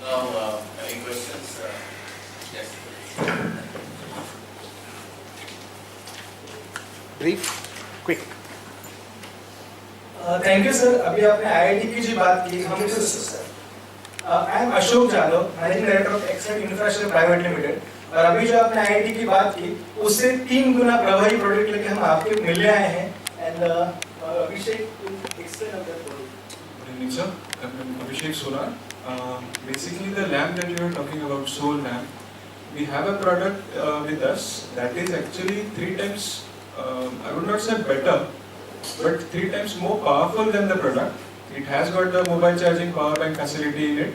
Now, any questions? Yes. Brief, quick. Thank you sir. अभी आपने IIT की जो बात की, हम sir I am Ashok Jadav, managing director of Accent Infrastructure Private Limited. और अभी जो आपने आईआईटी की बात की, उससे 3 गुना प्रभावी प्रोडक्ट लेके हम आपके मिलने आए हैं. And Abhishek, explain about that product. Good evening, sir. I'm Abhishek Solar. Basically, the lamp that you are talking about, solar lamp, we have a product with us that is actually 3 times, I would not say better, but 3 times more powerful than the product. It has got the mobile charging power bank facility in it.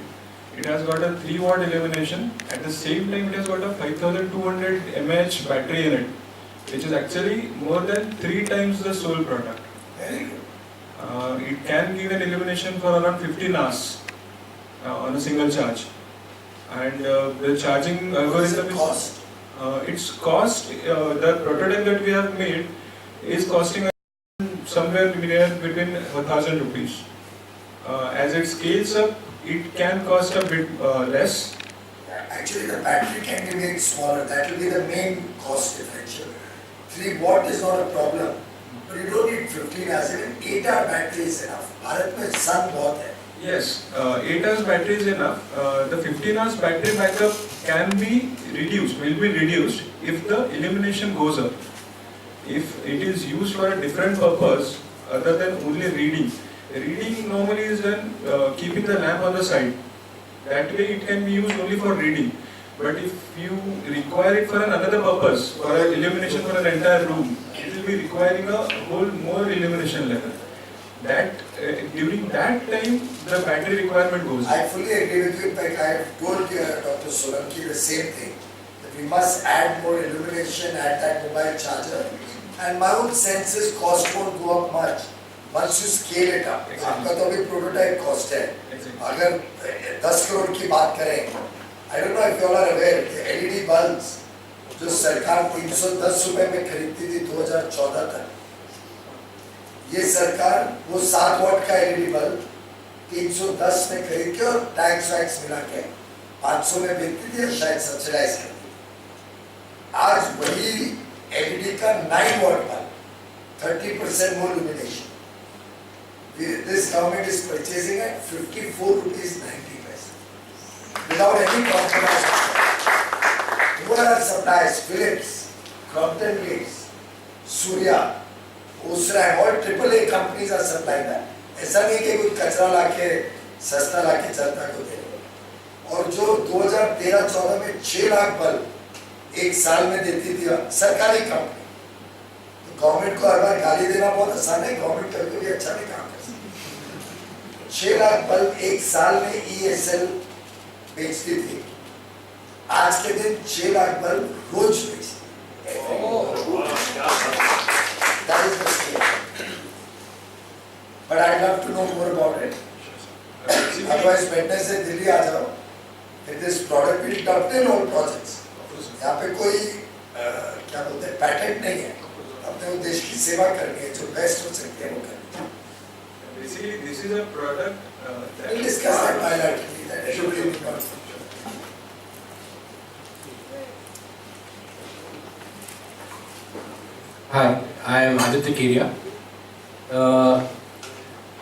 It has got a 3-watt illumination. At the same time, it has got a 5200 mAh battery in it, which is actually more than 3 times the solar product. Very good. It can give an illumination for around 15 hours on a single charge. And the charging algorithm is... its cost, the prototype that we have made is costing somewhere near between 1,000 rupees. As it scales up, it can cost a bit less. Actually, the battery can be made smaller. That will be the main cost differential. 3 watt is not a problem, but you don't need 15 hours. Even 8-hour battery is enough. Bharat में sun बहुत है. Yes, 8 hours battery is enough. The 15 hours battery backup can be reduced, will be reduced if the illumination goes up. If it is used for a different purpose other than only reading. Reading normally is when keeping the lamp on the side. That way it can be used only for reading. But if you require it for another purpose, for an illumination for an entire room, it will be requiring a whole more illumination level. That during that time the battery requirement goes. I fully agree with you. In fact, I have told Dr. Solanki the same thing. That we must add more illumination, add that mobile charger. And my own sense is cost won't go up much once you scale it up. आपका तो अभी prototype cost है. अगर 10 करोड़ की बात करें, I don't know if you all are aware, LED bulbs जो सरकार 310 रुपए में खरीदती थी 2014 तक, ये सरकार वो 7 वाट का LED बल्ब 310 में खरीद के और टैक्स वैक्स मिला के 500 में बेचती थी, शायद सब्सिडाइज करती थी. आज वही LED का 9 वाट bulb 30% more illumination. This government is purchasing at 54 rupees 90 paise without any compromise. Who are our suppliers? Philips, Crompton Blades, Surya, Osram, all AAA companies are supplying that. ऐसा नहीं कि कुछ कचरा लाके सस्ता लाके जनता को दे रहे. और जो 2013-14 में 6 लाख बल्ब एक साल में देती थी सरकारी कंपनी, तो गवर्नमेंट को हर बार गाली देना बहुत आसान है. गवर्नमेंट कभी भी अच्छा नहीं काम कर सकती. 6 लाख बल्ब एक साल में ESL बेचती थी. आज के दिन 6 लाख बल्ब रोज बेचती. That is the scale. But I'd love to know more about it. Otherwise, Wednesday Delhi आ जाओ. With this product will dovetail all projects. यहाँ पे कोई क्या बोलते हैं पैटेंट नहीं है. अपने देश की सेवा करनी है, जो बेस्ट हो सकती है वो करनी है. Basically, this is a product that we'll discuss that bilaterally. That should be important. Hi, I am Aditya Kiria.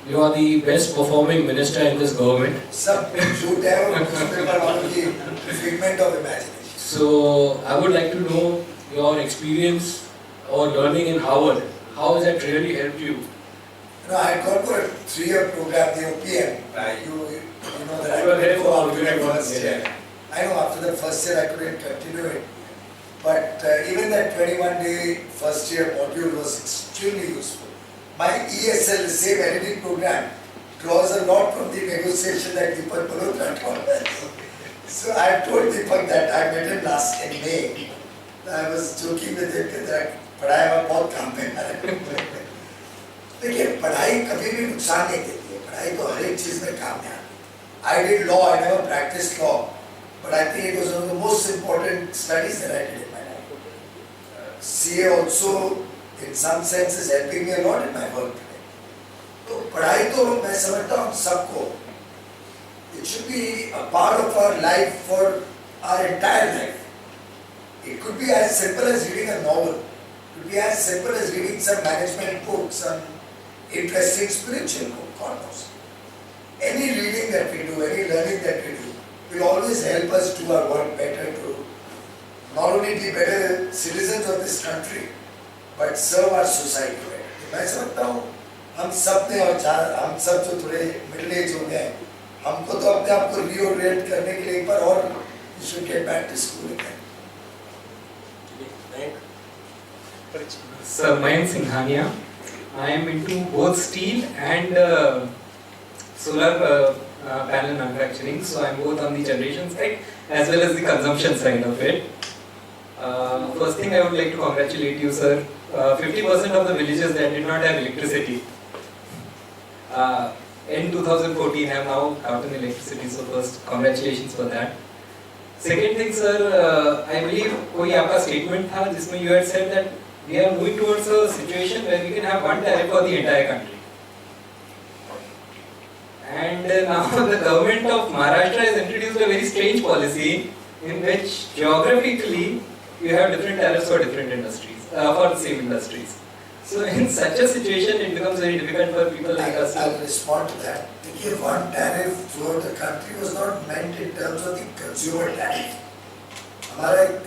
You are the best performing minister in this government. सब झूठ है और उसमें वालों की figment of imagination. So I would like to know your experience or learning in Harvard. How has that really helped you? No, I had gone for a 3-year program, the OPM. You know that I You were there for couldn't first year. I know after the first year I couldn't continue it. But even that 21-day first year module was extremely useful. My ESL, the same editing program, draws a lot from the negotiation that Deepak Malhotra taught us. So I told Deepak that I met him last in May. I was joking with him that पढ़ाई में बहुत काम है. देखिए पढ़ाई कभी भी नुकसान नहीं देती है. पढ़ाई तो हर एक चीज में काम है. I did law. I never practiced law, but I think it was one of the most important studies that I did in my life. CA also, in some sense, is helping me a lot in my work today. तो पढ़ाई तो मैं समझता हूँ सबको It should be a part of our life for our entire life. It could be as simple as reading a novel. It could be as simple as reading some management book, some interesting spiritual book, God knows. Any reading that we do, any learning that we do, will always help us do our work better, to not only be better citizens of this country, but serve our society better. मैं समझता हूँ हम सब ने और हम सब जो थोड़े मिडिल एज हो गए हैं, हमको तो अपने आप को रीओरिएंट करने के लिए एक बार और we should get back to school again. Sir, Mayank Singhania. I am into both steel and solar panel manufacturing, so I am both on the generation side as well as the consumption side of it. First thing I would like to congratulate you, sir. 50% of the villages that did not have electricity in 2014 have now gotten electricity, so first congratulations for that. Second thing, sir, I believe कोई आपका statement था जिसमें you had said that we are moving towards a situation where we can have one tariff for the entire country. And now the government of Maharashtra has introduced a very strange policy in which geographically you have different tariffs for different industries, for the same industries. So in such a situation, it becomes very difficult for people like us. I'll respond to that. To give one tariff throughout the country was not meant in terms of the consumer tariff. हमारा एक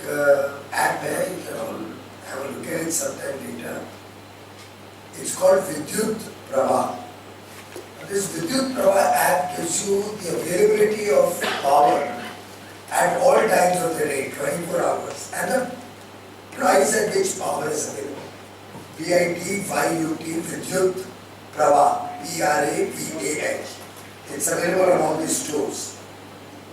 app है, you can all have a look at it sometime later. It's called Vidyut Prabha. This Vidyut Prabha app gives you the availability of power at all times of the day, 24 hours, and the price at which power is available. VITYUT Vidyut Prabha, PRAVAH. It's available on all these stores.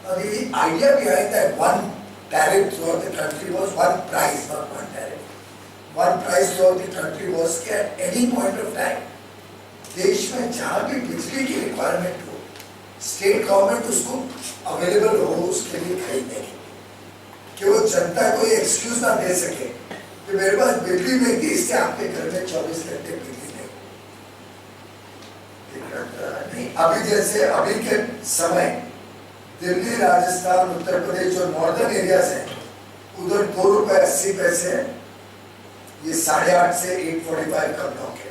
Now the idea behind that one tariff throughout the country was one price, not one tariff. One price throughout the country was that at any point of time, देश में जहाँ भी बिजली की requirement हो, state government उसको available हो उसके लिए खरीदने की, कि वो जनता को ये एक्सक्यूज ना दे सके कि मेरे पास बिजली नहीं थी इसलिए आपके घर में 24 घंटे बिजली नहीं। अभी जैसे अभी के समय दिल्ली, राजस्थान, उत्तर प्रदेश जो नॉर्दर्न एरियाज हैं, उधर ₹2.80 ये 8:30 से 8:45 कम हो गए।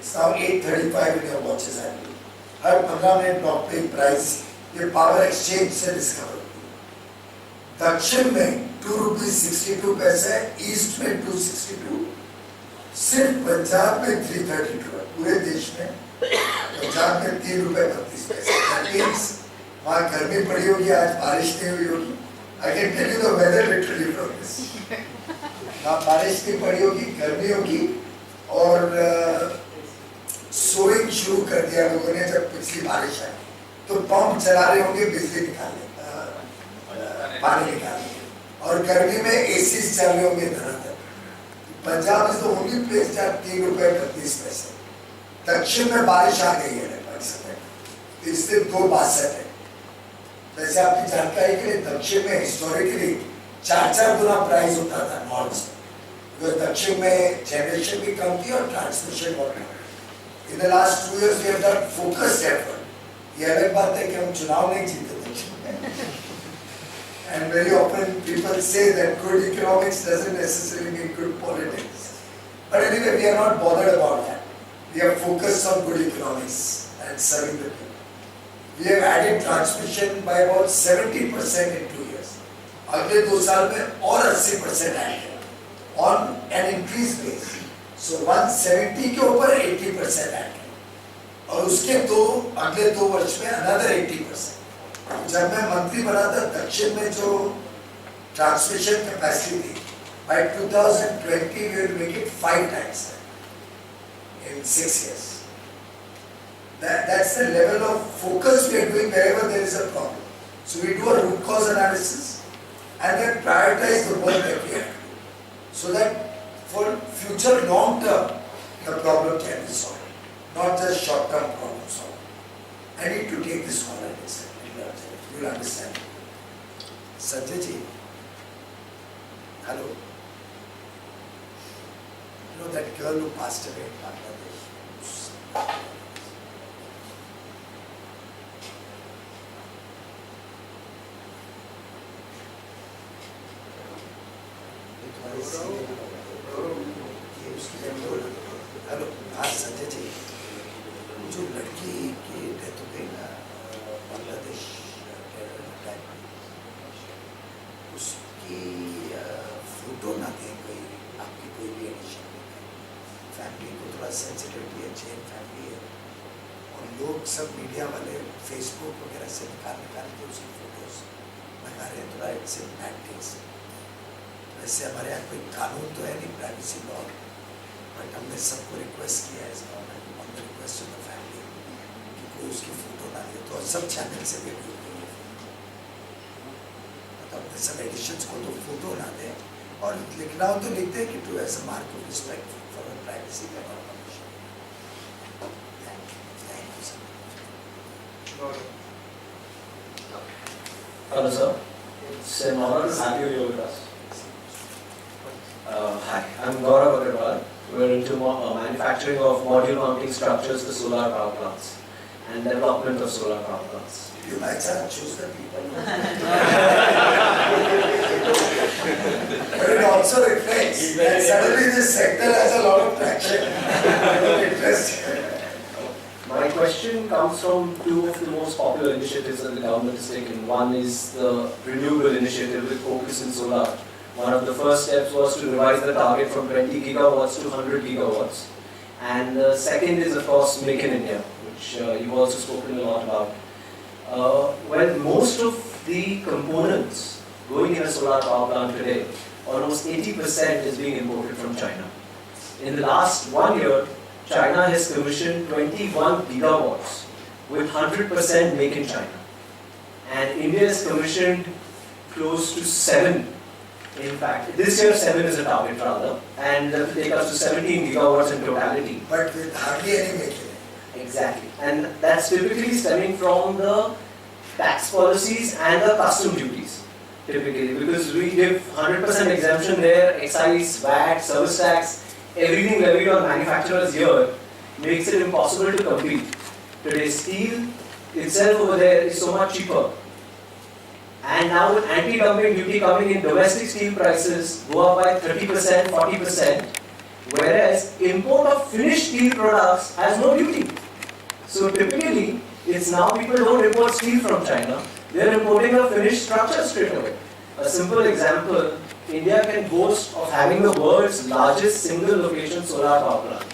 It's now 8:35 in your watches. Her 15 minute block पे प्राइस ये पावर एक्सचेंज से डिस्कवर होती है। दक्षिण में ₹2.62, ईस्ट में 2.62, सिर्फ पंजाब में 3.32 है। पूरे देश में पंजाब में ₹3.32। That means वहाँ गर्मी पड़ी होगी, आज बारिश नहीं हुई होगी। I can tell you the weather literally from this. वहाँ बारिश नहीं पड़ी होगी, गर्मी होगी और सोइंग शुरू कर दिया लोगों ने जब पिछली बारिश आई, तो पंप चला रहे होंगे बिजली निकालने, पानी निकालने, और गर्मी में एसी चल रहे होंगे धड़ाधड़। Punjab is the only place जहाँ ₹3.32। दक्षिण में बारिश आ गई है लगभग समय, इससे 2.62 है। वैसे आपकी जानकारी के लिए दक्षिण में हिस्टोरिकली 4 गुना प्राइस होता था नॉर्थ से, दक्षिण में जनरेशन भी कम थी और ट्रांसमिशन बहुत कम। In the last 2 years, we have done focused effort. ये अलग बात है कि हम चुनाव नहीं जीते दक्षिण में। And very often people say that good economics doesn't necessarily mean good politics. But anyway, we are not bothered about that. We are focused on good economics and serving the people. We have added transmission by about 70% in 2 years. अगले 2 साल में और 80% आएंगे on an increased base. So 170 के ऊपर 80% आएंगे और उसके अगले 2 वर्ष में another 80%। जब मैं मंत्री बना था दक्षिण में जो ट्रांसमिशन कैपेसिटी थी, by 2020 we will make it 5 times in 6 years. That's the level of focus we are doing wherever there is a problem. So we do a root cause analysis and then prioritize the work that we have to do, so that for future long term the problem can be solved, not just short term problem solving. I need to take this call and accept it. You will understand. Sanjay ji, hello. You know that girl who passed away in Bangladesh? Hello हाँ संजय जी, जो लड़की की death हो गई ना Bangladesh time में, उसकी photo ना दें कोई, आपकी कोई भी एडिशन नहीं है। फैमिली को थोड़ा सेंसिटिविटी है, जैन फैमिली है, और लोग सब मीडिया वाले फेसबुक वगैरह से निकाल के उसकी फोटोज लगा रहे हैं, थोड़ा इट्स इन बैड थिंग्स। वैसे हमारे यहाँ कोई कानून तो है नहीं, प्राइवेसी लॉ, बट हमने सबको रिक्वेस्ट किया है इस government on the request of the family कि कोई उसकी फोटो ना ले, तो सब चैनल से भी अपने सब एडिशंस को तो फोटो ना दें, और लिखना हो तो लिखते हैं कि to as a mark of respect for privacy का permission. Thank you sir. Hello sir, it's an honor to have you here with us. Hi, I'm Gaurav Agarwal. We're into manufacturing of module mounting structures for solar power plants and development of solar power plants. You might choose the people. But it also reflects that suddenly this sector has a lot of traction. Interest. My question comes from two of the most popular initiatives that the government has taken. One is the renewable initiative with focus in solar. One of the first steps was to revise the target from 20 gigawatts to 100 gigawatts. And the second is of course Make in India, which you've also spoken a lot about. Well, most of the components going in a solar power plant today, almost 80% is being imported from China. In the last 1 year, China has commissioned 21 gigawatts with 100% make in China. And India has commissioned close to 7. In fact, this year 7 is a target rather, and that will take us to 17 gigawatts in totality. But with hardly any making. Exactly. And that's typically stemming from the tax policies and the custom duties. Typically, because we give 100% exemption there, excise, VAT, service tax, everything levied on manufacturers here makes it impossible to compete. Today, steel itself over there is so much cheaper. And now with anti-dumping duty coming in, domestic steel prices go up by 30%, 40%, whereas import of finished steel products has no duty. So typically, it's now people don't import steel from China, they're importing a finished structure straight away. A simple example, India can boast of having the world's largest single location solar power plant,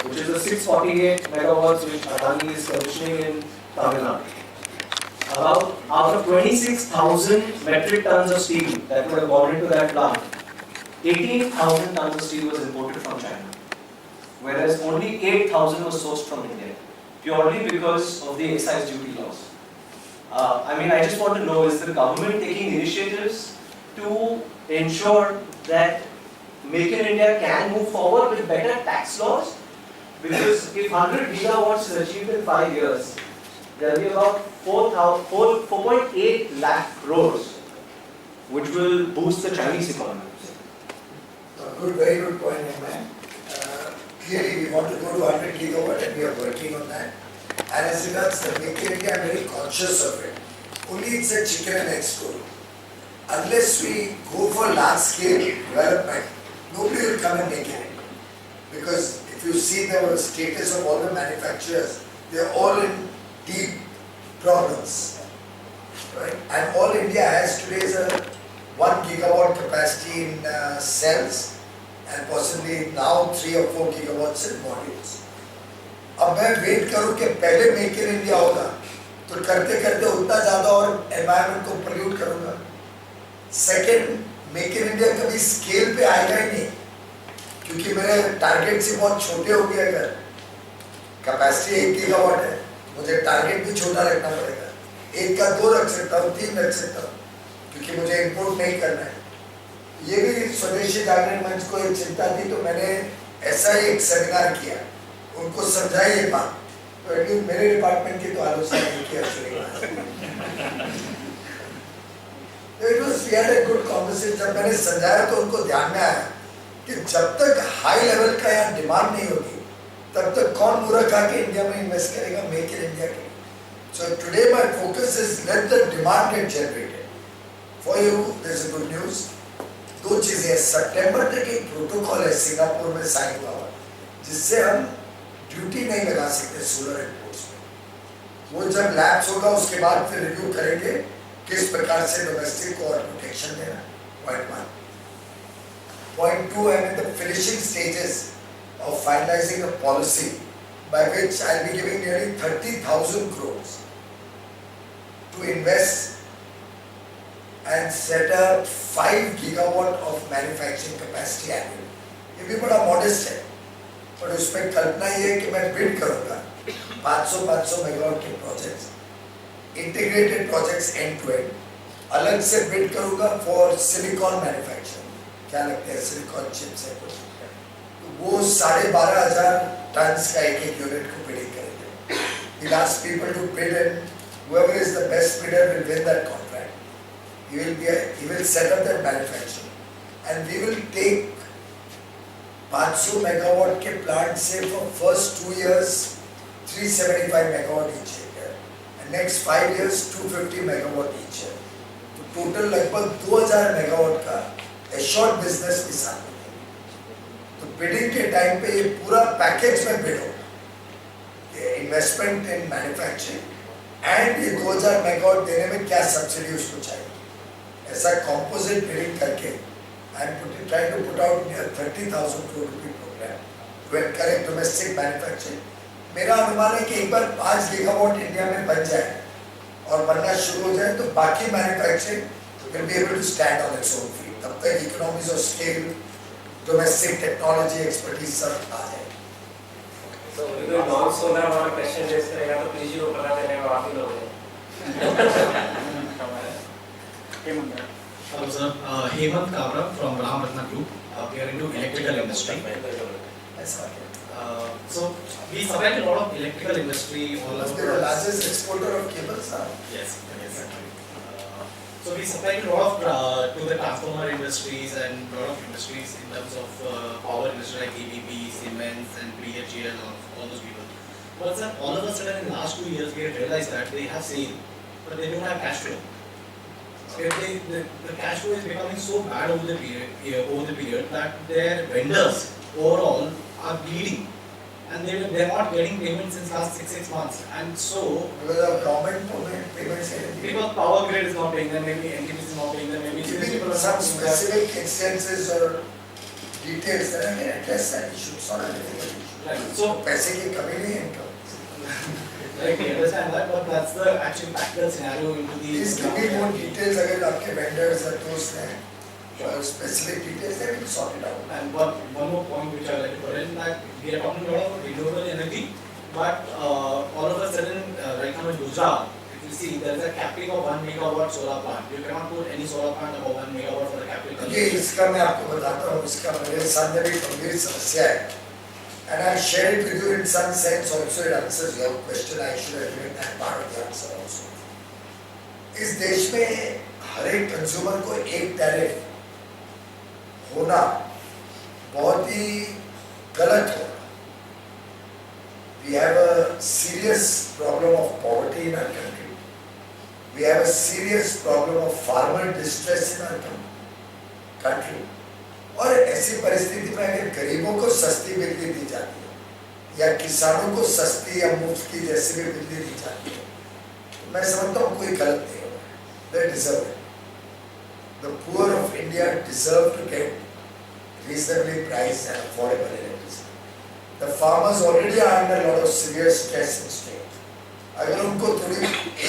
which is the 648 megawatts which Adani is commissioning in Tamil Nadu. Out of 26,000 metric tons of steel that would have gone into that plant, 18,000 tons of steel was imported from China, whereas only 8,000 was sourced from India, purely because of the excise duty laws. I just want to know, is the government taking initiatives to ensure that Make in India can move forward with better tax laws? Because if 100 gigawatts is achieved in 5 years, there will be about 4.8 lakh crores, which will boost the Chinese economy. Good, very good point, man. Clearly, we want to go to 100 gigawatt and we are working on that. And as regards the Make in India, I'm very conscious of it. Only it's a chicken and egg story. Unless we go for large scale development, nobody will come and make it. Because if you see the status of all the manufacturers, they're all in deep problems. Right? And all India has today is a 1 gigawatt capacity in cells and possibly now 3 or 4 gigawatts in modules. अब मैं wait करूँ कि पहले make in India होगा तो करते करते उतना ज़्यादा और एनवायरनमेंट को पोल्यूट करूँगा। सेकेंड, मेक इन इंडिया कभी स्केल पे आएगा ही नहीं, क्योंकि मेरे टारगेट से बहुत छोटे हो गए। अगर कैपेसिटी 1 गीगावाट है, मुझे टारगेट भी छोटा रखना पड़ेगा। 1 का 2 रख सकता हूँ, 3 रख सकता हूँ, क्योंकि मुझे इंपोर्ट नहीं करना है। ये भी स्वदेशी जागरण मंच को एक चिंता थी, तो मैंने ऐसा ही एक सेमिनार किया, उनको समझाई ये बात। तो एटलीस्ट मेरे डिपार्टमेंट की तो आलोचना नहीं की actually. It was, we had a good conversation. जब मैंने समझाया तो उनको ध्यान में आया कि जब तक हाई लेवल का यहाँ डिमांड नहीं होगी, तब तक कौन मूर्ख आके इंडिया में इन्वेस्ट करेगा मेक इन इंडिया के। So today my focus is let the demand get generated. For you, there's a good news. दो चीजें हैं, सितंबर तक एक प्रोटोकॉल है सिंगापुर में साइन हुआ हुआ, जिससे हम ड्यूटी नहीं लगा सकते सोलर इंपोर्ट्स में। वो जब लैप्स होगा उसके बाद फिर रिव्यू करेंगे किस प्रकार से डोमेस्टिक को और प्रोटेक्शन देना। Point 1। Point 2, I'm in the finishing stages of finalizing a policy by which I'll be giving nearly 30,000 crores to invest and set up 5 gigawatt of manufacturing capacity annually. ये भी बड़ा modest है, पर उसमें कल्पना ये है कि मैं bid करूँगा 500 मेगावाट के projects, integrated projects end to end, अलग से bid करूँगा for silicon manufacturing. क्या लगता है सिलिकॉन चिप्स है कुछ, तो वो 12,500 टन का एक यूनिट को बिडिंग करेंगे। We'll ask people to bid and whoever is the best bidder will win that contract. He will set up that manufacturing and we will take 500 megawatt के plant से for first 2 years 375 megawatt each year and next 5 years 250 megawatt each year. तो total लगभग 2,000 megawatt का assured business के साथ में। तो bidding के टाइम पे ये पूरा पैकेज में बिड हो, ये इन्वेस्टमेंट इन मैन्युफैक्चरिंग एंड ये 2,000 मेगावाट देने में क्या सब्सिडी उसको चाहिए, ऐसा कॉम्पोजिट बिडिंग करके I am trying to put out 30,000 crore रुपए programme to encourage domestic manufacturing. मेरा अनुमान है कि एक बार 5 गीगावाट इंडिया में बन जाए और बनना शुरू हो जाए तो बाकी manufacturing will be able to stand on its own feet. तब तक economies of scale, domestic technology expertise सब आ जाए। So we will non solar वाला क्वेश्चन रेज करेगा तो प्लीज वो बता देने में आप ही लोग हैं। Hello sir, Hemant Kabra from Ram Ratna Group. We are into electrical industry. So we supply to a lot of electrical industry all Must over. be the largest exporter of cables, sir. Yes, yes. So we supply to a lot of to the transformer industries and a lot of industries in terms of power industry like ABB, Siemens and BHEL, all those people. But sir, all of a sudden in the last 2 years we have realized that they have sale, but they don't have cash flow. The cash flow is becoming so bad over the period that their vendors overall are bleeding. And they're not getting payments since last 6 months, and so Because of government payments, because power grid is not paying them, maybe NTPC is not paying them, maybe giving some specific instances or details that I can address that issue. It's not a difficult issue. Right. So पैसे की कमी नहीं है इनका। like we understand that, but that's the actual practical scenario into the. Please give me more details अगर आपके vendors or those हैं or specific details that will sort it out. And one more point which I like to put in, that we are talking a lot of renewable energy, but all of a sudden right now in Gujarat, if you see there is a capping of 1 megawatt solar plant. You cannot put any solar plant above 1 megawatt for the capital. ये इसका मैं आपको बताता हूँ, इसका मेरे सामने भी गंभीर समस्या है and I share it with you in some sense also. It answers your question. I should have given that part of the answer also. इस देश में हर एक कंज्यूमर को एक टैरिफ होना बहुत ही गलत होगा। We have a serious problem of poverty in our country. We have a serious problem of farmer distress in our country. और ऐसी परिस्थिति में अगर गरीबों को सस्ती बिजली दी जाती है या किसानों को सस्ती या मुफ्त की जैसी भी बिजली दी जाती है, तो मैं समझता हूँ कोई गलत नहीं होगा। They deserve it. The poor of India deserve to get reasonably priced and affordable electricity. The farmers already are under a lot of severe stress and strain. अगर उनको थोड़ी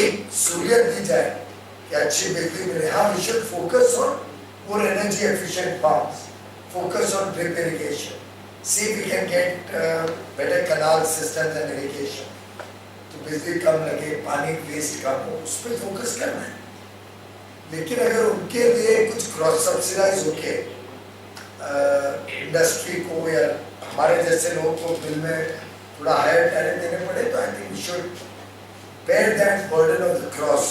एक सहूलियत दी जाए कि अच्छी बिजली मिले, हाँ, we should focus on more energy efficient pumps, focus on drip irrigation, see if we can get better canal systems and irrigation. तो बिजली कम लगे, पानी वेस्ट कम हो, उस पर फोकस करना है। लेकिन अगर उनके लिए कुछ क्रॉस सब्सिडाइज होके इंडस्ट्री को या हमारे जैसे लोगों को बिल में थोड़ा हायर टैरिफ देने पड़े, तो I think we should bear that burden of the cross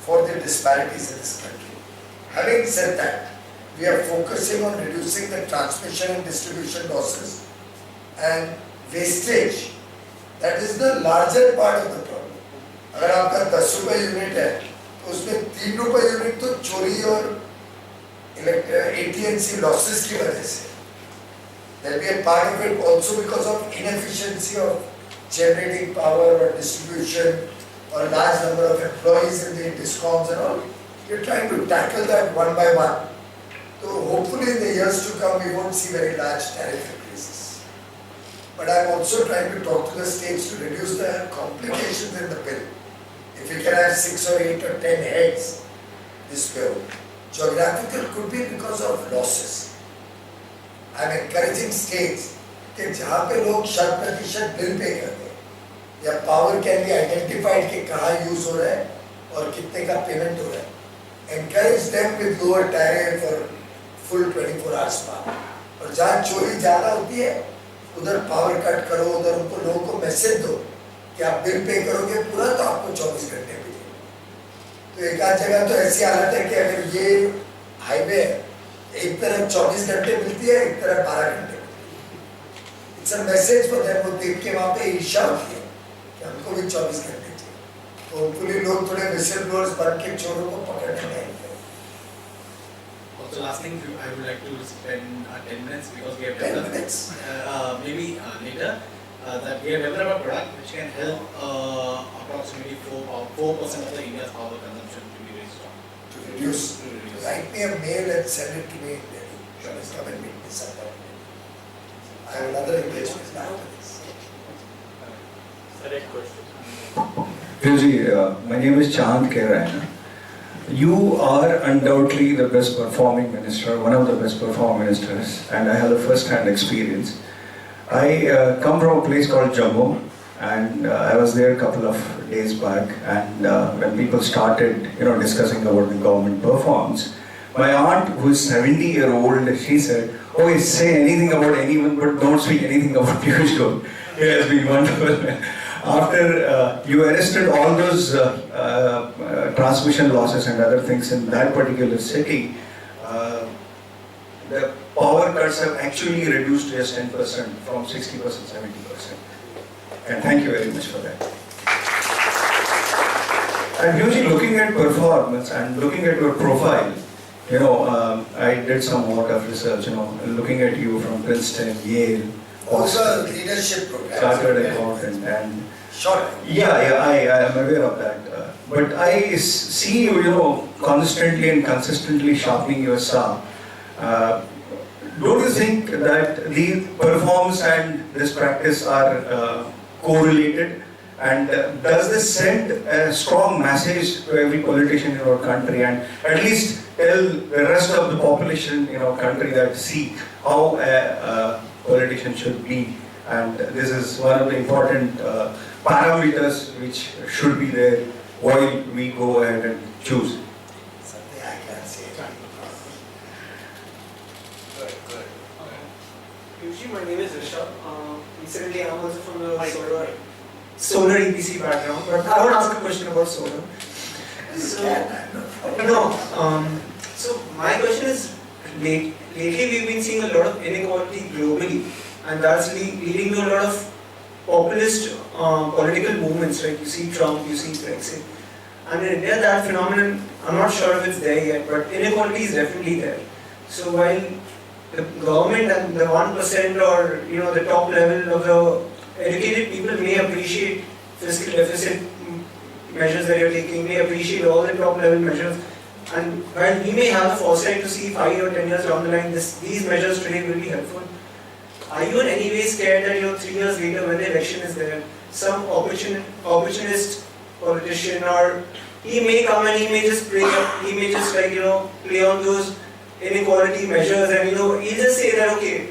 for the disparities in this country. Having said that, we are focusing on reducing the transmission and distribution losses and wastage. That is the larger part of the problem. अगर आपका 10 रुपए unit है तो उसमें 3 रुपए unit तो चोरी और AT&C losses की वजह से. There will be a part of it also because of inefficiency of generating power or distribution or a large number of employees in the discoms and all. We're trying to tackle that one by one. So hopefully in the years to come we won't see very large tariff increases. But I'm also trying to talk to the states to reduce the complications in the bill. If we can have 6 or 8 or 10 heads, this bill. Geographical could be because of losses. I'm encouraging states कि जहाँ पे लोग 100% bill pay करते हैं या power can be identified कि कहाँ use हो रहा है और कितने का पेमेंट हो रहा है. Encourage them with lower tariff or full 24 hours power. और जहाँ चोरी ज़्यादा होती है उधर पावर कट करो, उधर उनको लोगों को मैसेज दो कि आप बिल पे करोगे पूरा तो आपको 24 घंटे मिलेंगे. तो एक आध जगह तो ऐसी हालत है कि अगर ये हाईवे है एक तरफ 24 घंटे मिलती है एक तरफ 12 घंटे. It's a message for them. वो देख के वहाँ पे ईर्ष्या होती है कि हमको भी 24 घंटे चाहिए. तो होपफुली लोग थोड़े विसल ब्लोअर्स बन के चोरों को पकड़ने में आएंगे. Also, last thing I would like to spend 10 minutes because we have 10 developed minutes. maybe later that we have developed a product which can help approximately 4% of the India's power consumption to be raised down. To reduce. Write me a mail and send it to me in Delhi. Please come and meet me sometime. I have another engagement after this. Correct question. Piyush, my name is Chand Keraina. You are undoubtedly the best performing minister, one of the best performing ministers, and I have a first-hand experience. I come from a place called Jammu, and I was there a couple of days back, and when people started, discussing about the government performance, my aunt, who is 70-year-old, she said, "Oh, say anything about anyone, but don't speak anything about Piyush Goyal. He has been wonderful." After you arrested all those transmission losses and other things in that particular city, the power cuts have actually reduced just 10% from 60%, 70%. And thank you very much for that. And usually looking at performance and looking at your profile, I did some work of research, looking at you from Princeton, Yale, Also leadership program. chartered accountant, and Sure. I am aware of that. But I see you, constantly and consistently sharpening your star. Don't you think that the performance and this practice are correlated? And does this send a strong message to every politician in our country, and at least tell the rest of the population in our country that see how a politician should be? And this is one of the important parameters which should be there while we go ahead and choose. Something I can't say. Good. Usually my name is Rishabh. Incidentally, I'm also from the solar EPC background, but I want to ask a question about solar. So my question is, lately we've been seeing a lot of inequality globally, and that's leading to a lot of populist political movements, right? You see Trump, you see Brexit. And in India, that phenomenon, I'm not sure if it's there yet, but inequality is definitely there. So while the government and the 1% or the top level of the educated people may appreciate fiscal deficit measures that you're taking, may appreciate all the top level measures, and while we may have the foresight to see 5 or 10 years down the line, these measures today will be helpful. Are you in any way scared that 3 years later, when the election is there, some opportunist politician, or he may come and he may just play on those inequality measures, and he'll just say that okay,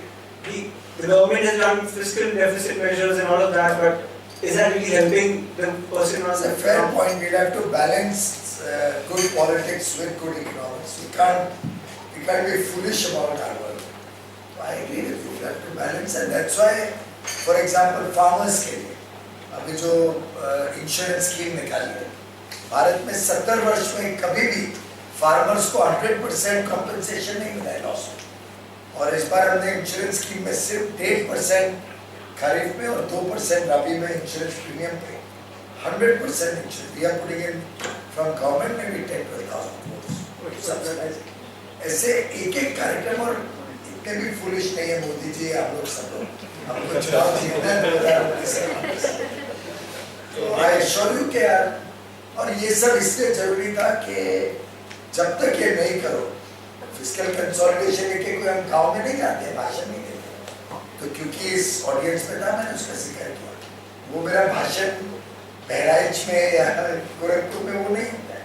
the government has done fiscal deficit measures and all of that, but is that really helping the person? It's a fair point. We'll have to balance good politics with good economics. We can't be foolish about our work. I agree with you. We have to balance, and that's why, for example, farmers के लिए अभी जो insurance scheme निकाली है, भारत में 70 वर्ष में कभी भी फार्मर्स को 100% कॉम्पेंसेशन नहीं मिला है लॉस, और इस बार हमने इंश्योरेंस स्कीम में सिर्फ 1.5% खरीफ में और 2% रबी में इंश्योरेंस प्रीमियम पे 100% insurance we are putting in from government में भी 10,000-12,000 crores subsidizing. ऐसे एक एक कार्यक्रम, और इतने भी फुलिश नहीं है मोदी जी आप लोग सब लोग, हमको चुनाव जीतना है। तो आई एश्योर यू के यार, और ये सब इसलिए जरूरी था कि जब तक ये नहीं करो फिस्कल कंसोलिडेशन लेके कोई हम गाँव में नहीं जाते, भाषण नहीं देते। तो क्योंकि इस ऑडियंस में था मैंने उसका जिक्र किया, वो मेरा भाषण बहराइच में या गोरखपुर में वो नहीं होता है।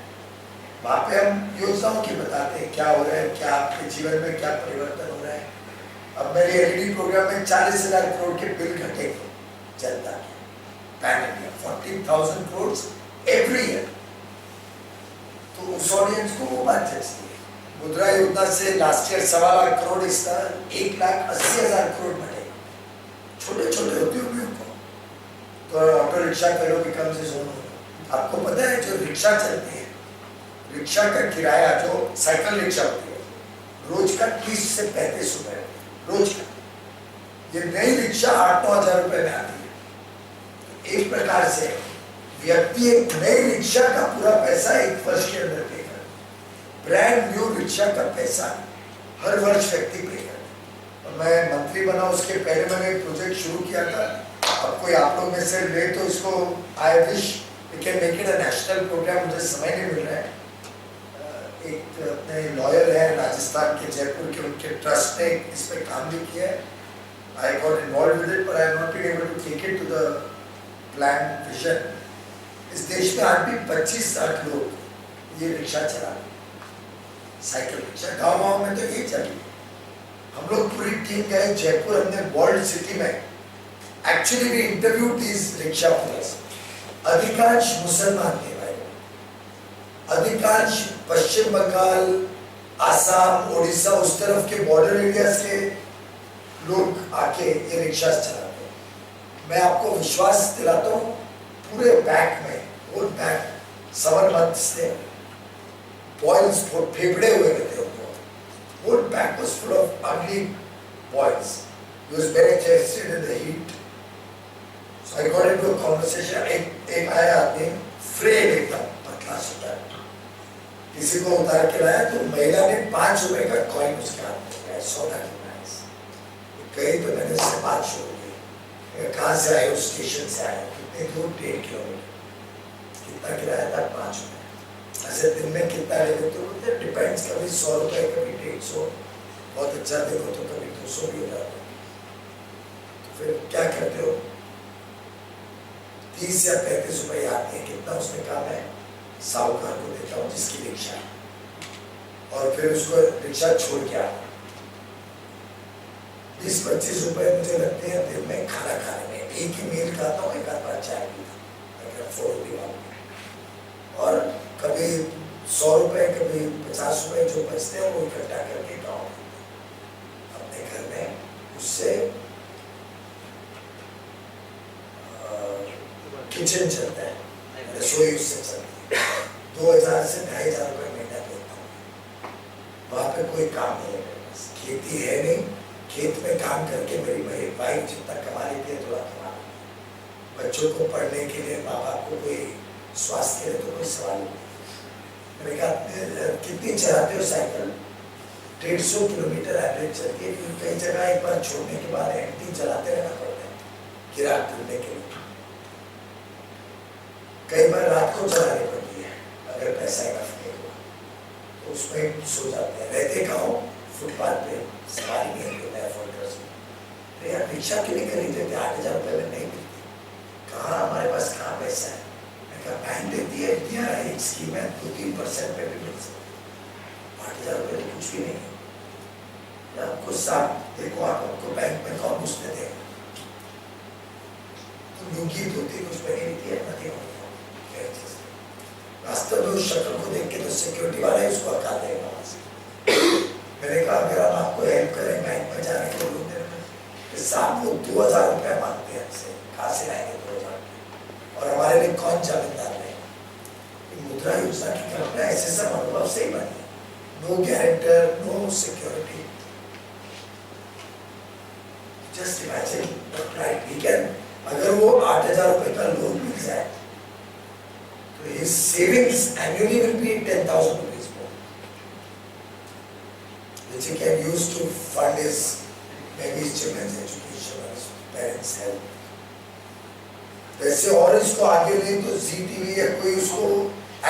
वहाँ पे हम योजनाओं की बताते हैं क्या हो रहा है, क्या आपके जीवन में क्या परिवर्तन हो रहा है। अब मेरे एलईडी प्रोग्राम में 40,000 करोड़ के बिल घटेंगे जनता के, pan India 40,000 crore every year. तो उस ऑडियंस को वो बात जचती है। मुद्रा योजना से लास्ट ईयर 1.25 लाख करोड़, इस तरह 1,80,000 करोड़ बढ़े छोटे छोटे उद्योगियों को। तो auto rickshaw fellow becomes is own. आपको पता है जो रिक्शा चलती है, रिक्शा का किराया जो साइकिल रिक्शा होती है रोज का 30 से 35 रुपए रोज का। ये नई रिक्शा 8-9 हजार रुपए में आती है। एक प्रकार से व्यक्ति एक नई रिक्शा का पूरा पैसा 1 वर्ष के अंदर पे कर, ब्रांड न्यू रिक्शा का पैसा हर वर्ष व्यक्ति पे कर। और मैं मंत्री बना उसके पहले मैंने एक प्रोजेक्ट शुरू किया था। अब कोई आप लोग में से ले तो इसको I wish we can make it a national programme, मुझे समय नहीं मिल रहा है। एक अपने लॉयर है राजस्थान के जयपुर के, उनके ट्रस्ट ने इस पे काम भी किया है। I got involve with it, but I have not been able to take it to the plan vision. इस देश में आज भी 25 लाख लोग ये रिक्शा चला, साइकिल रिक्शा। गाँव में तो ये चली। हम लोग पूरी टीम गए जयपुर, हमने वर्ल्ड सिटी में actually we interview these rickshaw owners. अधिकांश मुसलमान थे भाई, अधिकांश पश्चिम बंगाल, आसाम, उड़ीसा उस तरफ के बॉर्डर एरियाज के लोग आके ये रिक्शा चलाते हैं। मैं आपको विश्वास दिलाता हूँ पूरे बैक में वो बैक समर मंथ्स थे, बॉयल्स फेफड़े हुए रहते उनको। Whole back was full of ugly boils. He was very interested in the heat. So I got into a conversation. एक आया आदमी फ्रेड एकदम पतला सुता, किसी को उतार के लाया तो महिला ने 5 रुपए का कॉइन उसके हाथ में दिया, सोना की प्राइस। कहीं तो मैंने उससे बात शुरू की, कहाँ से आए, उस स्टेशन से आए, कितने दूर, 1.5 किलोमीटर, कितना किराया था, 5 रुपए। ऐसे दिन में कितना लेते तो डिपेंड्स, कभी 100 रुपए, कभी 150, बहुत अच्छा देखो तो कभी 200 भी हो जाता है। तो फिर क्या करते हो, 30 या 35 रुपए आते हैं, कितना उसने कहा मैं साहूकार को देता हूँ जिसकी रिक्शा, और फिर उसको रिक्शा छोड़ के आता। 20-25 रुपए मुझे लगते हैं दिन में खाना खाने में। एक ही मील खाता हूँ, एक आध बार चाय पीता, अगर 4 रुपये और कभी 100 रुपए, कभी 50 रुपए जो बचते हैं वो इकट्ठा करके गाँव अपने घर में, उससे किचन चलता है, रसोई उससे चलती है। 2000 से 2500 रुपए महीना देता हूँ। वहाँ पे कोई काम नहीं है, खेती है नहीं, खेत में काम करके मेरी वाइफ जितना कमा लेती है थोड़ा कमा लेती है। बच्चों को पढ़ने के लिए, माँ बाप को कोई स्वास्थ्य के लिए तो कोई सवाल नहीं। मैंने कहा कितनी चलाते हो साइकिल? 150 किलोमीटर एवरेज चलती है, क्योंकि कई जगह एक बार छोड़ने के बाद एक दिन चलाते रहना पड़ता है गिराक ढूंढने के लिए। कई बार रात को चलानी पड़ती है अगर पैसा इनफ नहीं हुआ तो उसमें सो जाते हैं। रहते कहाँ हो? फुटपाथ पे, सवारी नहीं है मैं अफोर्ड कर सकता। तो यार रिक्शा के लिए खरीदे थे, 8,000 रुपये में नहीं मिलती, कहाँ हमारे पास कहाँ पैसा है। बैंक देती है, दिया है एक स्कीम है 2-3% पे भी मिल सकता। 8,000 रुपये तो कुछ भी नहीं है। आपको साथ देखो, आपको बैंक में कौन घुसने देगा? तो लुंगी धोती कुछ पहनी नहीं थी, नथिंग होता। रास्ते में उस शक्ल को देख के तो सिक्योरिटी वाला ही उसको हटा देगा वहाँ से। मैंने कहा अगर हम आपको हेल्प करें बैंक में जाने के लिए, साथ वो 2,000 रुपये मांगते हैं हमसे, कहाँ से लाएंगे 2,000? और हमारे लिए कौन जमींदार है? मुद्रा योजना की कल्पना ऐसे सब अनुभव से ही बनी है। No guarantor, no security. Just imagine right, we can, अगर वो 8,000 रुपये का लोन मिल जाए तो his savings annually will be 10,000 rupees more. which he can use to fund his maybe his children's education or his parents' health. वैसे और इसको आगे नहीं तो जी टीवी या कोई उसको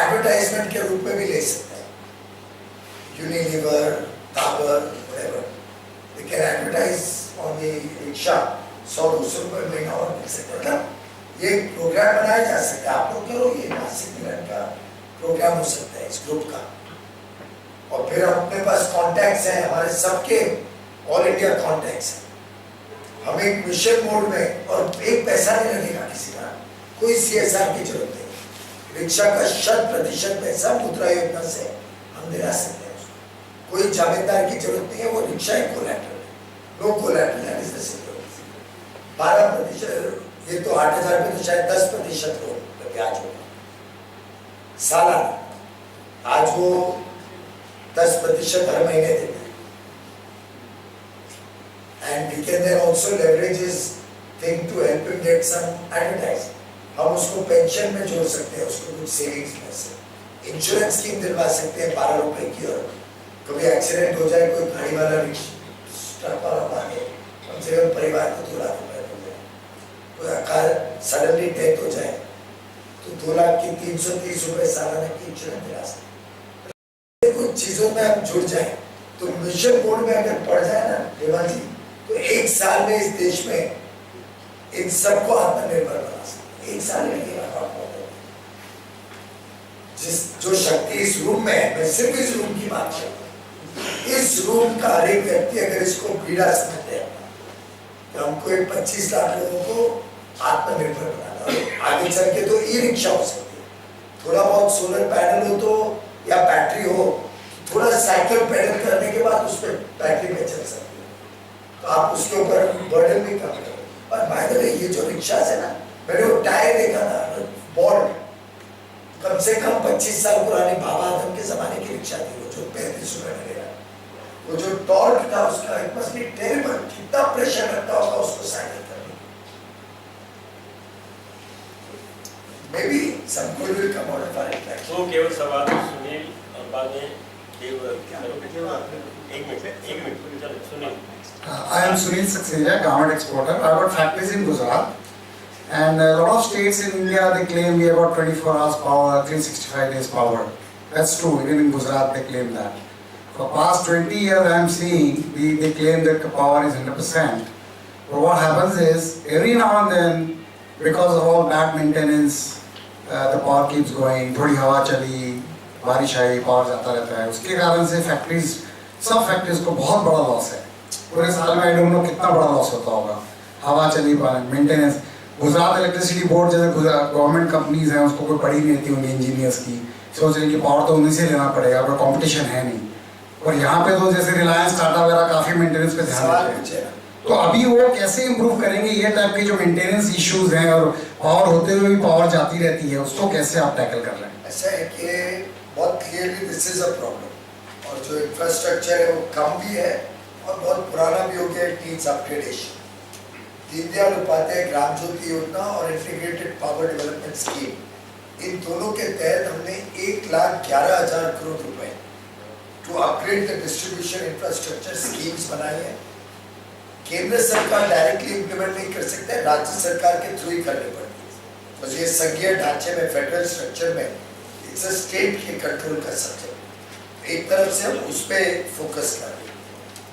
एडवर्टाइजमेंट के रूप में भी ले सकता है. Unilever, Dabur, whatever. They can advertise on the rickshaw. 100-200 रुपए महीना और मिल सकता है. मतलब ये प्रोग्राम बनाया जा सकता है. आप लोग करो ये मासिक मिलन का प्रोग्राम हो सकता है इस ग्रुप का. और फिर अपने पास कॉन्टैक्ट्स हैं हमारे सबके ऑल इंडिया कॉन्टैक्ट्स हैं. हम एक मिशन मोड में और एक पैसा नहीं लगेगा किसी का. कोई CSR की जरूरत नहीं. रिक्शा का 100% पैसा मुद्रा योजना से हम दिला सकते हैं. कोई जामीनदार की जरूरत नहीं है. वो रिक्शा ही कोलैटरल है. No collateral that is the security. 12% ये तो 8,000 में तो शायद 10% हो ब्याज होगा सालाना. आज वो 10% हर महीने देते हैं. And we can then also leverage his thing to help him get some advertising. हम उसको पेंशन में जोड़ सकते हैं. उसको कुछ सेविंग्स में से इंश्योरेंस स्कीम दिलवा सकते हैं 12 रुपए की. और कभी एक्सीडेंट हो जाए कोई गाड़ी वाला रिक्शा वाला मांगे कम से कम परिवार को 2 लाख रुपए हो जाए. कोई कार सडनली डेथ हो जाए तो 2 लाख की 330 रुपए सालाना की इंश्योरेंस दिला सकते. कुछ चीजों में हम जुड़ जाए तो मिशन मोड में अगर पड़ जाए ना देवान जी तो 1 साल में इस देश में इन सबको आत्मनिर्भर बना सकते. 1 साल लगेगा. जिस जो शक्ति इस रूम में है, मैं सिर्फ इस रूम की बात कर रहा हूँ. इस रूम का हर एक व्यक्ति अगर इसको पीड़ा समझते हैं तो हमको एक 25 लाख लोगों को आत्मनिर्भर बनाना. आगे चल के तो ई रिक्शा हो सकती है. थोड़ा बहुत सोलर पैनल हो तो या बैटरी हो, थोड़ा साइकिल पैडल करने के बाद उस पर बैटरी में चल सकती है तो आप उसके ऊपर बर्डन भी कम करो. और बाय द वे ये जो रिक्शा है ना, मैंने वो टायर देखा था बोल्ट, कम से कम 25 साल पुरानी बाबा आदम के जमाने की रिक्शा थी वो, जो 35 रुपए में लेगा. वो जो टॉर्क था उसका इट मस्ट बी टेरिबल. कितना प्रेशर लगता होगा उसको साइकिल करने. Maybe some good will come out of our interaction. तो केवल सवाल सुनील और बाद में एक मिनट चलो Sunil. I am Sunil Saxena, garment exporter. I got factories in Gujarat, and a lot of states in India they claim we have got 24 hours power, 365 days power. That's true. Even in Gujarat they claim that. For past 20 years I am seeing they claim that the power is 100%. But what happens is every now and then, because of all bad maintenance, the power keeps going. थोड़ी हवा चली, बारिश आई, power जाता रहता है. उसके कारण से फैक्ट्रीज, सब फैक्ट्रीज को बहुत बड़ा लॉस है. पूरे साल में आई डोंट नो कितना बड़ा लॉस होता होगा. हवा चली, मेंटेनेंस. गुजरात इलेक्ट्रिसिटी बोर्ड जैसे गवर्नमेंट कंपनीज हैं उसको कोई पड़ी नहीं थी उनके इंजीनियर्स की. सोच रहे कि पावर तो उन्हीं से लेना पड़ेगा, पर कंपटीशन है नहीं. और यहाँ पे तो जैसे रिलायंस, टाटा वगैरह काफी मेंटेनेंस पे ध्यान देते हैं. तो अभी वो कैसे इंप्रूव करेंगे ये टाइप के जो मेंटेनेंस इश्यूज हैं और पावर होते हुए भी पावर जाती रहती है, उसको कैसे आप टैकल कर रहे हैं? ऐसा है कि बहुत clearly this is a problem. और जो इंफ्रास्ट्रक्चर है वो कम भी है और बहुत पुराना भी हो गया. It needs upgradation. Deendayal Upadhyaya Gram Jyoti Yojana और इंटीग्रेटेड पावर डेवलपमेंट स्कीम, इन दोनों के तहत हमने 1,11,000 करोड़ रुपए to upgrade the distribution infrastructure schemes बनाई है. केंद्र सरकार डायरेक्टली इंप्लीमेंट नहीं कर सकते, राज्य सरकार के थ्रू ही करनी पड़ती है. तो ये संघीय ढांचे में, फेडरल स्ट्रक्चर में इट्स अ स्टेट के कंट्रोल का सब्जेक्ट. एक तरफ से हम उस पर फोकस कर रहे हैं,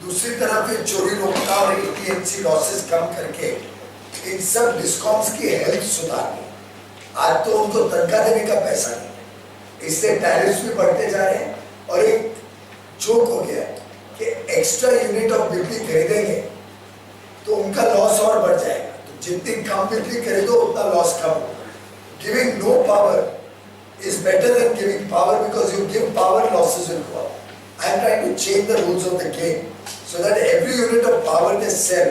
दूसरी तरफ ये चोरी रोकना और एटीएमसी लॉसेस कम करके इन सब डिस्कॉम्स की हेल्थ सुधारनी. आज तो उनको तनख्वाह देने का पैसा नहीं, इससे टैरिफ्स भी बढ़ते जा रहे हैं. और एक जोक हो गया कि एक्स्ट्रा यूनिट ऑफ बिजली खरीदेंगे तो उनका लॉस और बढ़ जाएगा. तो जितनी कम बिजली खरीदो उतना लॉस कम होगा. Giving no power is better than giving power, because you give power, losses will go up. I am trying to change the rules of the game so that every unit of power they sell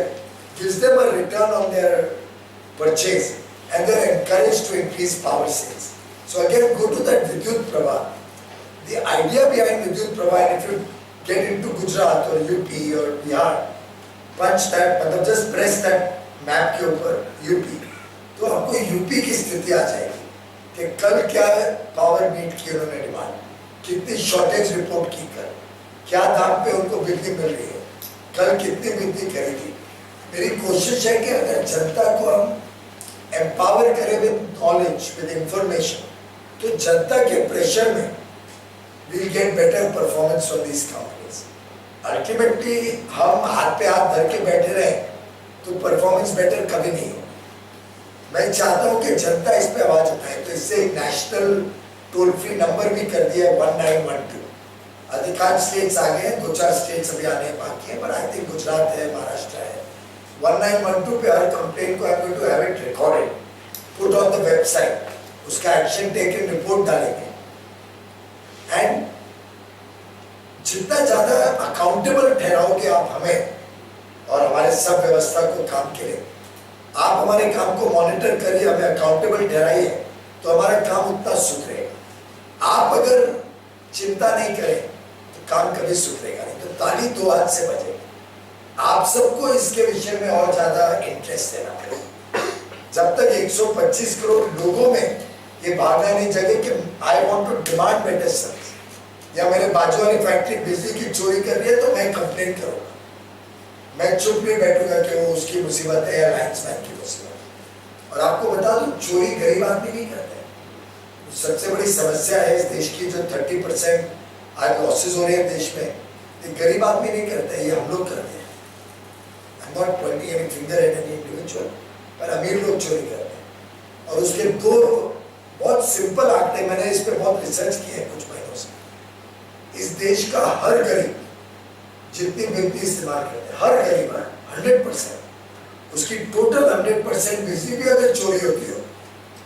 gives them a return on their purchase and they are encouraged to increase power sales. So again, go to that Vidyut Prabha. The idea behind Vidyut Prabha, and if you get into Gujarat or UP or Bihar, punch that, मतलब just press that map के ऊपर UP, तो आपको UP की स्थिति आ जाएगी कि कल क्या पावर मीट की उन्होंने डिमांड, कितनी शॉर्टेज रिपोर्ट की कर, क्या दाम पे उनको बिजली मिल रही है, कल कितनी बिजली करेगी। मेरी कोशिश है कि अगर जनता को हम एम्पावर करें विद नॉलेज, विद इंफॉर्मेशन, तो जनता के प्रेशर में we'll get better performance from these companies. Ultimately, हम हाथ पे हाथ धर के बैठे रहे तो परफॉर्मेंस बेटर कभी नहीं हो। मैं चाहता हूँ कि जनता इस पे आवाज उठाए, तो इससे एक नेशनल टोल फ्री नंबर भी कर दिया 1912। अधिकांश स्टेट्स आ गए हैं, 2-4 स्टेट्स अभी आने बाकी हैं, पर आई थिंक गुजरात है, महाराष्ट्र है। 1912 पे हर कंप्लेंट को I'm going to have it recorded, put on the website, उसका एक्शन टेकन रिपोर्ट डालेंगे। एंड जितना ज्यादा अकाउंटेबल ठहराओगे आप हमें और हमारे सब व्यवस्था को काम के लिए, आप हमारे काम को मॉनिटर करिए, हमें अकाउंटेबल ठहराइए, तो हमारा काम उतना सुधरेगा। आप अगर चिंता नहीं करें तो काम कभी सुधरेगा नहीं। तो ताली 2 हाथ से बजेगी। आप सबको इसके विषय में और ज्यादा इंटरेस्ट देना पड़ेगा। जब तक 125 करोड़ लोगों में ये भावना नहीं जगे कि I want to demand better service, या मेरे बाजू वाली फैक्ट्री बिजली की चोरी कर रही है तो मैं कंप्लेंट करूंगा। मैं चुप नहीं बैठूंगा कि वो उसकी मुसीबत है या लाइन्समैन की मुसीबत। और आपको बता दूं, चोरी गरीब आदमी नहीं करते। सबसे बड़ी समस्या है इस देश की, जो 30% आज लॉसेज हो रहे हैं देश में, ये गरीब आदमी नहीं करते, ये हम लोग करते हैं। I'm not pointing any finger at any individual, पर अमीर लोग चोरी करते हैं। और उसके 2 बहुत सिंपल आंकड़े, मैंने इस पे बहुत रिसर्च किया है कुछ महीनों से। इस देश का हर गरीब जितनी बिजली इस्तेमाल करते हैं, हर गरीब 100%, उसकी टोटल 100% बिजली भी अगर चोरी होती हो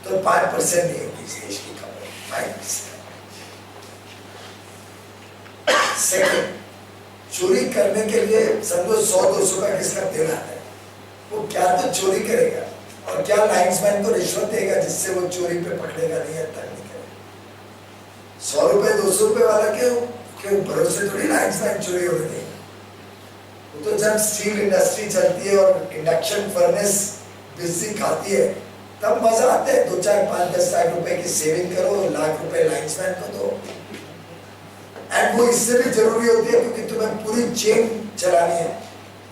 तो 5% नहीं होती इस देश की कमाई, 5%। सेकंड, चोरी करने के लिए समझो 100-200 का किसका तेल आता है, वो क्या तो चोरी करेगा और क्या लाइन्समैन को रिश्वत देगा जिससे वो चोरी पे पकड़ेगा नहीं है, तक नहीं करेगा। 100 रुपए 200 रुपए वाला क्यों भरोसे थोड़ी लाइन्समैन चोरी हो रही है। वो तो जब स्टील इंडस्ट्री चलती है और इंडक्शन फर्नेस बिजली खाती है तब मजा आता है। 2-4-5-10 लाख रुपए की सेविंग करो, लाख रुपए लाइन्समैन को दो। एंड वो इससे भी जरूरी होती है क्योंकि तुम्हें पूरी चेन चलानी है।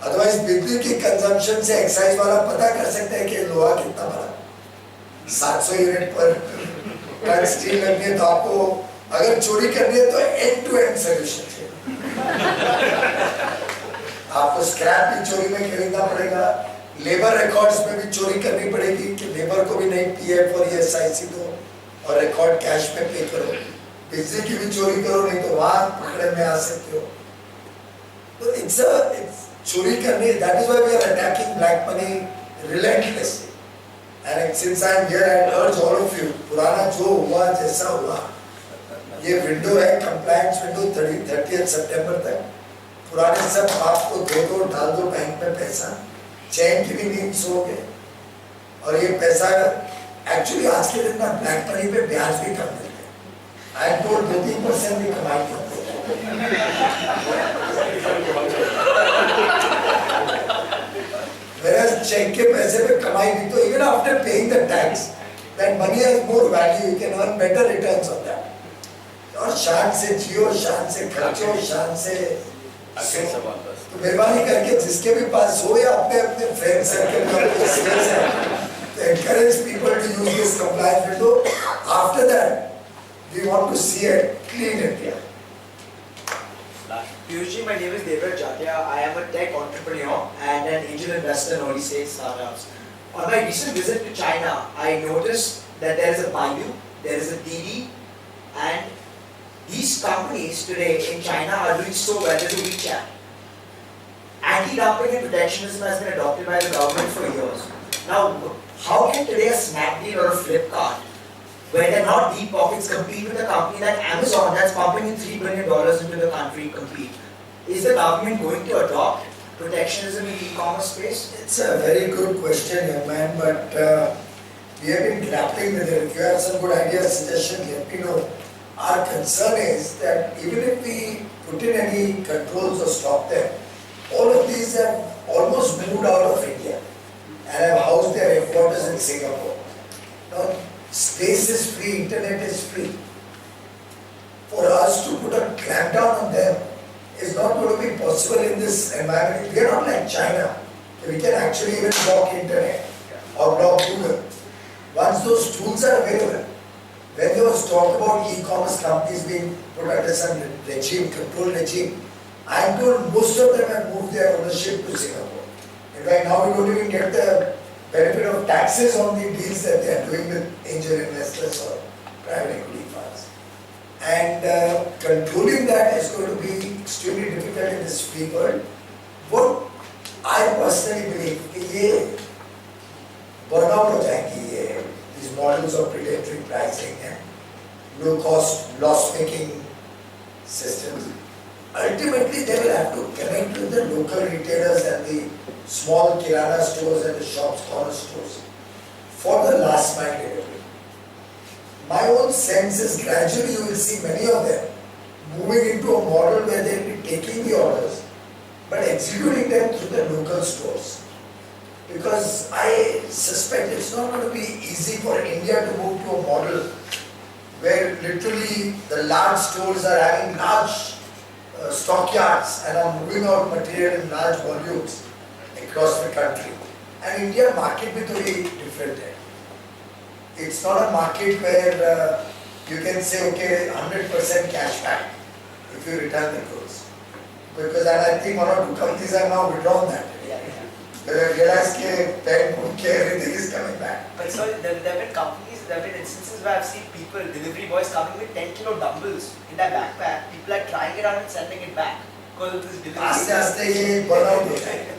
अदरवाइज बिजली की कंजम्पशन से एक्साइज वाला पता कर सकता है कि लोहा कितना बड़ा, 700 यूनिट पर टन स्टील लगनी है, तो आपको अगर चोरी करनी है तो एंड टू एंड सोल्यूशन चाहिए। आपको स्क्रैप भी चोरी में खरीदना पड़ेगा, लेबर रिकॉर्ड्स में भी चोरी करनी पड़ेगी कि लेबर को भी नहीं पीएफ और ईएसआईसी दो और रिकॉर्ड कैश में पे करो। बिजली की भी चोरी करो, नहीं तो वहां पकड़े में आ सकते हो। तो इट्स चोरी करने, that is why we are attacking black money relentlessly. And since I am here I urge all of you, पुराना जो हुआ जैसा हुआ, ये विंडो है कंप्लायंस विंडो 30 सितंबर तक। पुराने सब आपको दो डाल दो बैंक में पैसा, चैन की भी नींद सोओगे। और ये पैसा एक्चुअली आज के दिन में ब्लैक मनी पे ब्याज भी कम मिलते हैं। आई टोल्ड 2-3% भी कमाई करते हैं। मेरा चेक के पैसे पे कमाई भी, तो even after paying the tax that money has more value, you can earn better returns on that. और शान से जियो, शान से खर्चो, शान से तो मेहरबानी करके जिसके भी पास हो या अपने अपने फ्रेंड सर्कल में तो encourage people to use this compliance window. After that, we want to see a clean India. Piyush ji, my name is Devraj Jatia. I am a tech entrepreneur and an angel investor in early stage startups. On my recent visit to China, I noticed that there is a Baidu, there is a Didi, and these companies today in China are doing so well as WeChat. Anti-dumping and protectionism has been adopted by the government for years. Now, how can today a Snapdeal or a Flipkart, where they're not deep pockets, compete with a company like Amazon that's pumping in $3 billion into the country, compete? Is the government going to adopt protectionism in the e-commerce space? It's a very good question, young man, but we have been grappling with it. If you have some good ideas, suggestions, let me know. Our concern is that even if we put in any controls or stop them, all of these have almost moved out of India and have housed their headquarters in Singapore. Now, space is free, internet is free. For us to put a crackdown on them is not going to be possible in this environment. We are not like China. We can actually even block internet or block Google. Once those tools are available, when there was talk about e-commerce companies being put under some regime, control regime, I am told most of them have moved their ownership to Singapore. In fact, now we don't even get the benefit of taxes on the deals that they are doing with angel investors or private equity funds. And controlling that is going to be extremely difficult in this free world. What I personally believe कि ये burnout हो जाएंगी ये these models of predatory pricing and low cost loss making systems. Ultimately, they will have to connect with the local retailers and the small kirana stores and the shops, corner stores for the last mile delivery. My own sense is gradually you will see many of them moving into a model where they will be taking the orders but executing them through the local stores. Because I suspect it's not going to be easy for India to move to a model where literally the large stores are having large stockyards and are moving out material in large volumes across the country. And India market is very different there. It's not a market where you can say, okay, 100% cash back if you return the goods. Because I think one or two companies have now withdrawn that. They realize that everything is coming back. But so there have been companies, there have been instances where I've seen people, delivery boys coming with 10 kilo dumbbells in their backpack. People are trying it out and sending it back because of this delivery. आस्ते आस्ते ये burnout हो जाएगा.